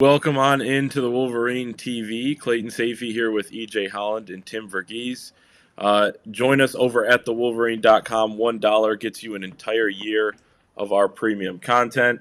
Welcome on into the Wolverine TV. Clayton Safey here with EJ Holland and Tim Verghese. Join us over at thewolverine.com. $1 gets you an entire year of our premium content.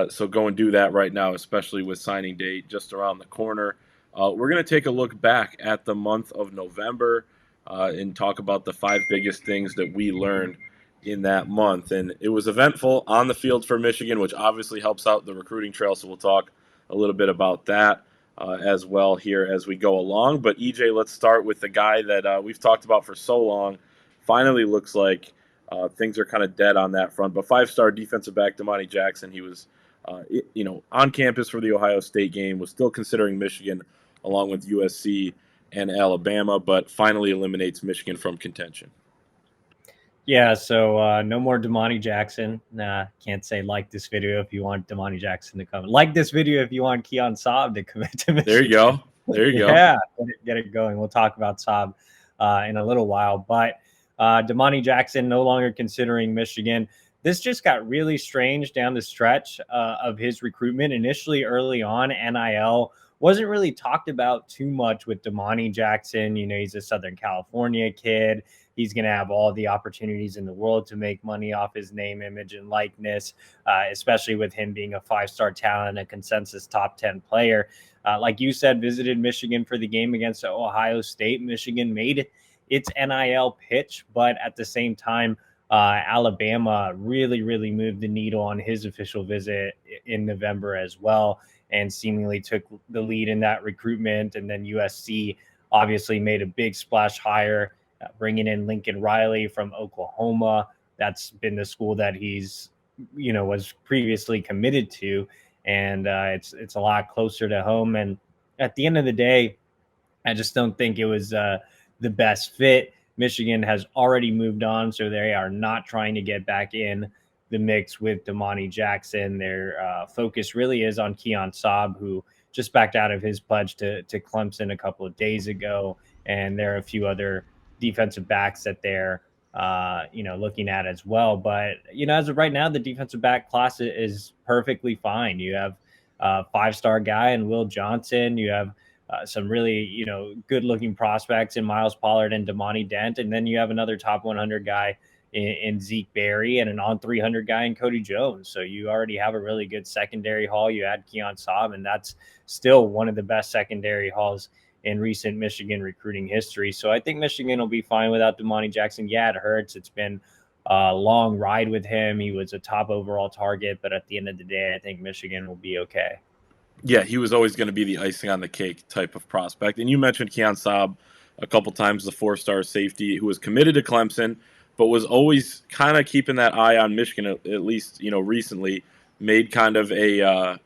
So go and do that right now, especially with signing day just around the corner. We're going to take a look back at the month of November and talk about the 5 biggest things that we learned in that month. And it was eventful on the field for Michigan, which obviously helps out the recruiting trail. So we'll talk a little bit about that as well here as we go along. But EJ, let's start with the guy that we've talked about for so long. Finally looks like things are kind of dead on that front. But 5-star defensive back Damani Jackson, he was on campus for the Ohio State game, was still considering Michigan along with USC and Alabama, but finally eliminates Michigan from contention. Yeah, so no more Damani Jackson. Can't say like this video if you want Damani Jackson to come. Like this video if you want Keon Saab to commit to Michigan. There you go. There you go. Yeah, get it going. We'll talk about Saab in a little while. But Damani Jackson no longer considering Michigan. This just got really strange down the stretch of his recruitment. Initially, early on, NIL wasn't really talked about too much with Damani Jackson. You know, he's a Southern California kid. He's going to have all the opportunities in the world to make money off his name, image, and likeness, especially with him being a 5-star talent, a consensus top 10 player. Like you said, visited Michigan for the game against Ohio State. Michigan made its NIL pitch, but at the same time, Alabama really, really moved the needle on his official visit in November as well, and seemingly took the lead in that recruitment. And then USC obviously made a big splash hire, bringing in Lincoln Riley from Oklahoma. That's been the school that he's, was previously committed to. And it's a lot closer to home. And at the end of the day, I just don't think it was the best fit. Michigan has already moved on, so they are not trying to get back in the mix with Damani Jackson. Their focus really is on Keon Saab, who just backed out of his pledge to Clemson a couple of days ago. And there are a few other defensive backs that they're looking at as well. But as of right now, the defensive back class is perfectly fine. You have a 5-star guy in Will Johnson. You have some really good looking prospects in Miles Pollard and Damani Dent, and then you have another top 100 guy in Zeke Berry and an on 300 guy in Cody Jones. So you already have a really good secondary haul. You add Keon Saab, and that's still one of the best secondary hauls in recent Michigan recruiting history. So I think Michigan will be fine without Damani Jackson. Yeah, it hurts. It's been a long ride with him. He was a top overall target, but at the end of the day, I think Michigan will be okay. Yeah, he was always going to be the icing on the cake type of prospect. And you mentioned Keon Saab a couple times, the 4-star safety who was committed to Clemson, but was always kind of keeping that eye on Michigan, at least, recently. Made kind of a,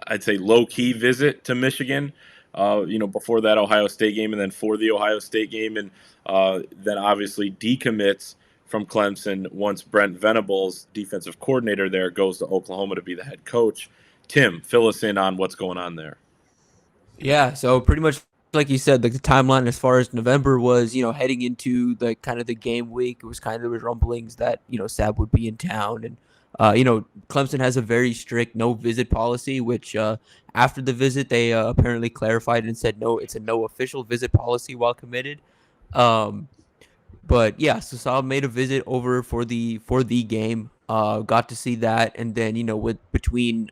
I'd say low-key visit to Michigan, before that Ohio State game and then for the Ohio State game. And then obviously decommits from Clemson once Brent Venables, defensive coordinator there, goes to Oklahoma to be the head coach. Tim, fill us in on what's going on there. Yeah, so pretty much like you said, like the timeline as far as November was, heading into the kind of the game week, it was kind of there was rumblings that, Saab would be in town. And, Clemson has a very strict no visit policy, which after the visit, they apparently clarified and said, no, it's a no official visit policy while committed. But yeah, so Saab made a visit over for the game, got to see that. And then, between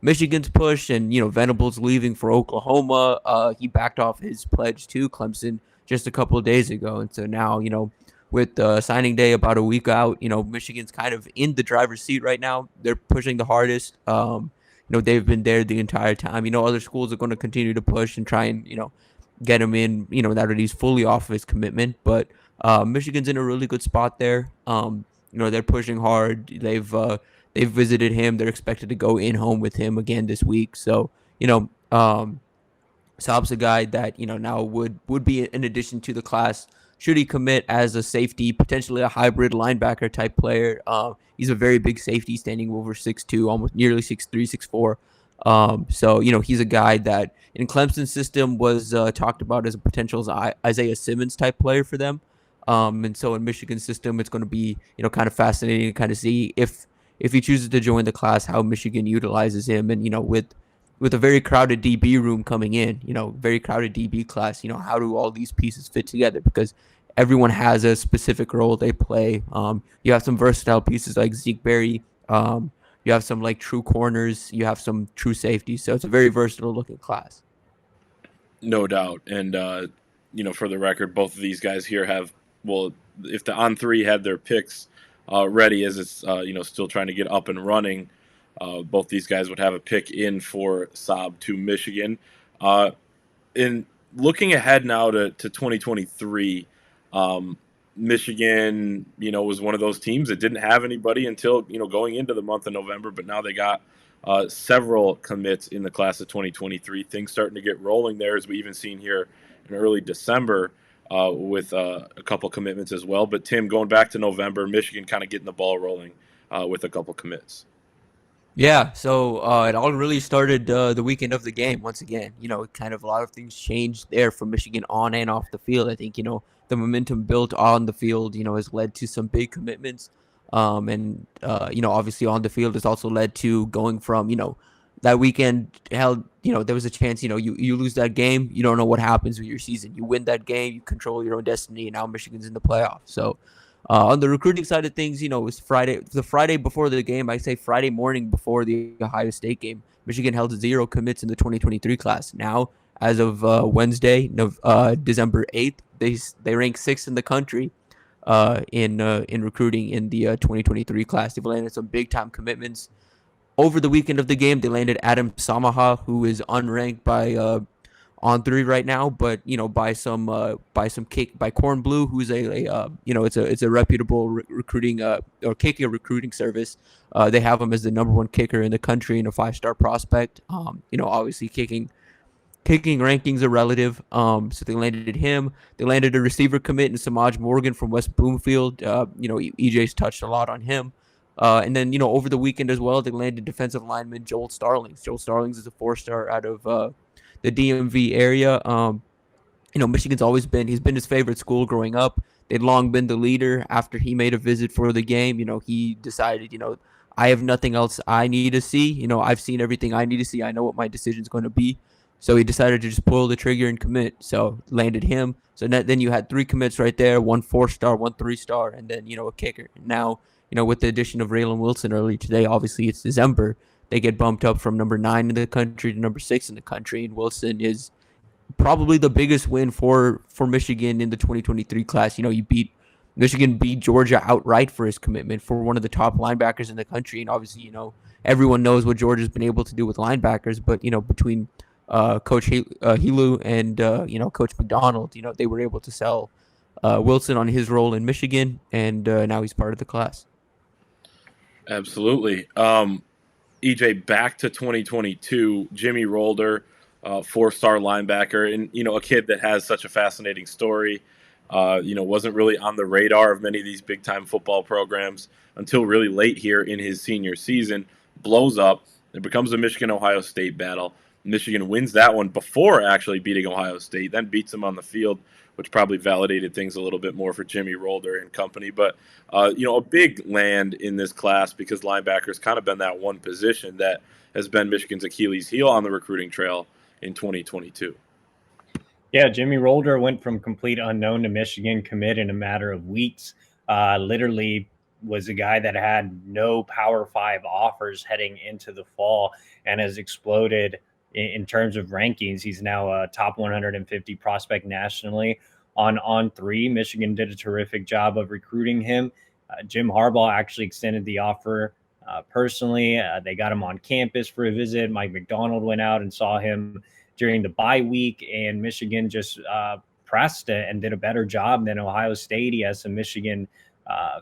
Michigan's push and, Venables leaving for Oklahoma, he backed off his pledge to Clemson just a couple of days ago. And so now, with signing day about a week out, Michigan's kind of in the driver's seat right now. They're pushing the hardest. They've been there the entire time. Other schools are going to continue to push and try and, get him in, now that he's fully off of his commitment. But Michigan's in a really good spot there. They're pushing hard. They've visited him. They're expected to go in home with him again this week. So, Saab's a guy that, now would be in addition to the class should he commit as a safety, potentially a hybrid linebacker type player. He's a very big safety, standing over 6'2", almost nearly 6'3", 6'4". So, he's a guy that in Clemson's system was talked about as a potential Isaiah Simmons type player for them. And so in Michigan's system, it's going to be, kind of fascinating to kind of see if if he chooses to join the class, how Michigan utilizes him, and with a very crowded DB room coming in, very crowded DB class, how do all these pieces fit together? Because everyone has a specific role they play. You have some versatile pieces like Zeke Berry. You have some like true corners. You have some true safeties. So it's a very versatile looking class. No doubt. And, for the record, both of these guys here have, well, if the On3 had their picks ready as it's, still trying to get up and running, both these guys would have a pick in for Saab to Michigan. In looking ahead now to 2023, Michigan, was one of those teams that didn't have anybody until, going into the month of November, but now they got several commits in the class of 2023. Things starting to get rolling there, as we even seen here in early December with a couple commitments as well. But Tim, going back to November, Michigan kind of getting the ball rolling with a couple commits. Yeah, so it all really started the weekend of the game. Once again, kind of a lot of things changed there for Michigan on and off the field. I think the momentum built on the field, has led to some big commitments, and obviously on the field has also led to going from that weekend held. There was a chance. You lose that game, you don't know what happens with your season. You win that game, you control your own destiny, and now Michigan's in the playoffs. So. On the recruiting side of things, it was the Friday before the game. I say Friday morning before the Ohio State game. Michigan held 0 commits in the 2023 class. Now, as of Wednesday, December 8th, they rank 6th in the country in recruiting in the 2023 class. They've landed some big time commitments. Over the weekend of the game, they landed Adam Samaha, who is unranked by On3 right now, but by Corn Blue, who's it's a reputable recruiting or kicker recruiting service. They have him as the number 1 kicker in the country and a 5-star prospect. Obviously kicking rankings are relative. So they landed him. They landed a receiver commit in Samaj Morgan from West Bloomfield. EJ's touched a lot on him. And then over the weekend as well, they landed defensive lineman Joel Starlings. Joel Starlings is a 4-star out of the DMV area. Michigan's he's been his favorite school growing up. They'd long been the leader. After he made a visit for the game, he decided, I have nothing else I need to see. I've seen everything I need to see. I know what my decision's going to be. So he decided to just pull the trigger and commit. So landed him. So then you had 3 commits right there, 1 4-star, 1 3-star, and then, a kicker. And now, with the addition of Raylan Wilson earlier today, obviously it's December. They get bumped up from number 9 in the country to number 6 in the country, and Wilson is probably the biggest win for Michigan in the 2023 class. Michigan beat Georgia outright for his commitment for one of the top linebackers in the country, and obviously everyone knows what Georgia's been able to do with linebackers. But between Coach Helu and Coach McDonald, they were able to sell Wilson on his role in Michigan, and now he's part of the class. Absolutely. EJ, back to 2022, Jimmy Rolder, 4-star linebacker, and a kid that has such a fascinating story. Wasn't really on the radar of many of these big time football programs until really late here in his senior season. Blows up. It becomes a Michigan-Ohio State battle. Michigan wins that one before actually beating Ohio State, then beats them on the field, which probably validated things a little bit more for Jimmy Rolder and company. But, a big land in this class because linebackers kind of been that one position that has been Michigan's Achilles heel on the recruiting trail in 2022. Yeah, Jimmy Rolder went from complete unknown to Michigan commit in a matter of weeks. Literally was a guy that had no Power 5 offers heading into the fall and has exploded in terms of rankings. He's now a top 150 prospect nationally on 3. Michigan did a terrific job of recruiting him. Jim Harbaugh actually extended the offer personally. They got him on campus for a visit. Mike McDonald went out and saw him during the bye week, and Michigan just pressed it and did a better job than Ohio State. He has some Michigan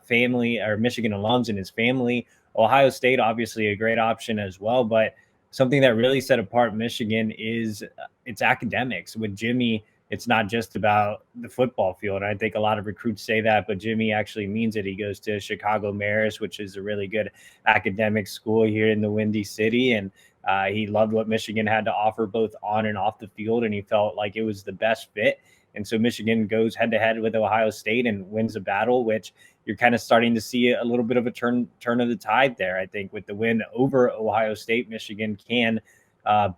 family or Michigan alums in his family. Ohio State, obviously a great option as well, but something that really set apart Michigan is its academics. With Jimmy, it's not just about the football field. I think a lot of recruits say that, but Jimmy actually means it. He goes to Chicago Marist, which is a really good academic school here in the Windy City, and he loved what Michigan had to offer both on and off the field, and he felt like it was the best fit. And so Michigan goes head-to-head with Ohio State and wins a battle, which you're kind of starting to see a little bit of a turn of the tide there. I think with the win over Ohio State, Michigan can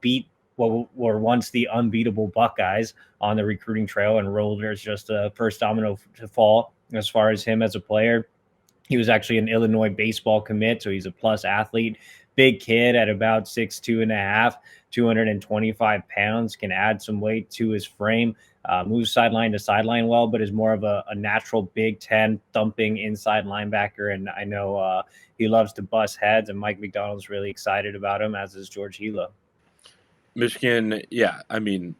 beat what were once the unbeatable Buckeyes on the recruiting trail, and Rolder is just the first domino to fall as far as him as a player. He was actually an Illinois baseball commit, so he's a plus athlete. Big kid at about 6'2 and a half, 225 pounds, can add some weight to his frame, moves sideline to sideline well, but is more of a natural Big Ten thumping inside linebacker. And I know he loves to bust heads, and Mike McDonald's really excited about him, as is George Hilo. Michigan, yeah, I mean,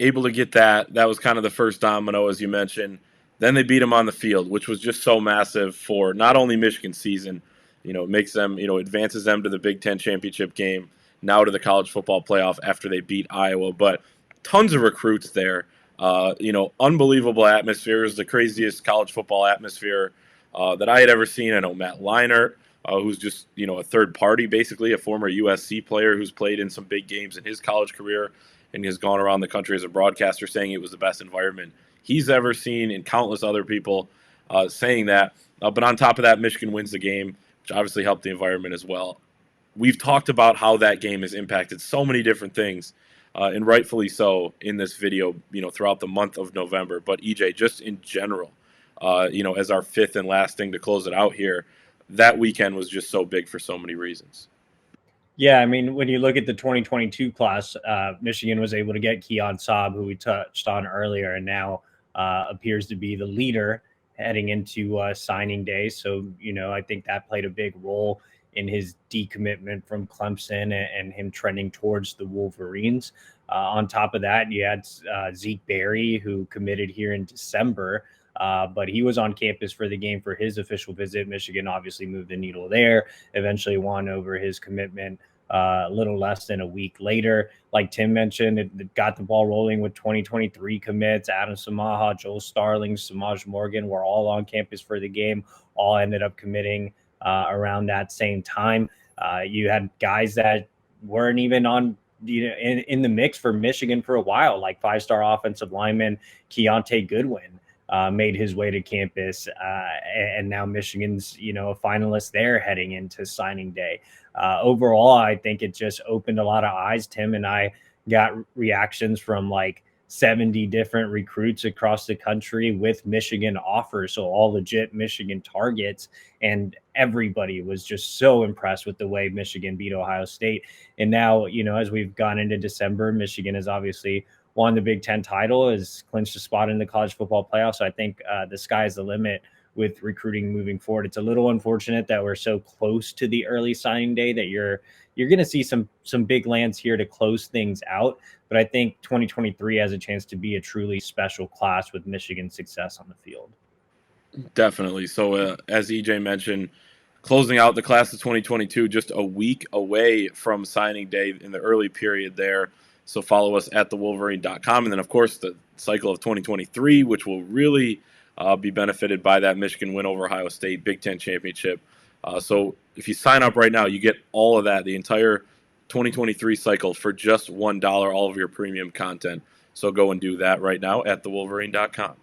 able to get that. That was kind of the first domino, as you mentioned. Then they beat them on the field, which was just so massive for not only Michigan's season, it makes them, advances them to the Big Ten championship game, now to the college football playoff after they beat Iowa. But tons of recruits there. Unbelievable atmosphere. It was the craziest college football atmosphere that I had ever seen. I know Matt Leinart, who's just, a third party, basically, a former USC player who's played in some big games in his college career and has gone around the country as a broadcaster saying it was the best environment he's ever seen, and countless other people saying that. But on top of that, Michigan wins the game, which obviously helped the environment as well. We've talked about how that game has impacted so many different things, and rightfully so in this video, throughout the month of November. But EJ, just in general, as our fifth and last thing to close it out here, that weekend was just so big for so many reasons. Yeah, I mean, when you look at the 2022 class, Michigan was able to get Keon Saab, who we touched on earlier, and now appears to be the leader heading into signing day. So, I think that played a big role in his decommitment from Clemson and him trending towards the Wolverines. On top of that, you had Zeke Berry, who committed here in December, but he was on campus for the game for his official visit. Michigan obviously moved the needle there, eventually won over his commitment a little less than a week later. Like Tim mentioned, it got the ball rolling with 2023 commits. Adam Samaha, Joel Starling, Samaj Morgan were all on campus for the game, all ended up committing around that same time. You had guys that weren't even on in the mix for Michigan for a while, like five-star offensive lineman Keontae Goodwin. Made his way to campus, and now Michigan's, a finalist there heading into signing day. Overall, I think it just opened a lot of eyes. Tim and I got reactions from like 70 different recruits across the country with Michigan offers, so all legit Michigan targets, and everybody was just so impressed with the way Michigan beat Ohio State. And now, as we've gone into December, Michigan is obviously won the Big Ten title, has clinched a spot in the college football playoff. So I think the sky is the limit with recruiting moving forward. It's a little unfortunate that we're so close to the early signing day that you're going to see some big lands here to close things out. But I think 2023 has a chance to be a truly special class with Michigan's success on the field. Definitely. So as EJ mentioned, closing out the class of 2022, just a week away from signing day in the early period there. So follow us at thewolverine.com. And then, of course, the cycle of 2023, which will really be benefited by that Michigan win over Ohio State, Big Ten championship. So if you sign up right now, you get all of that, the entire 2023 cycle for just $1, all of your premium content. So go and do that right now at thewolverine.com.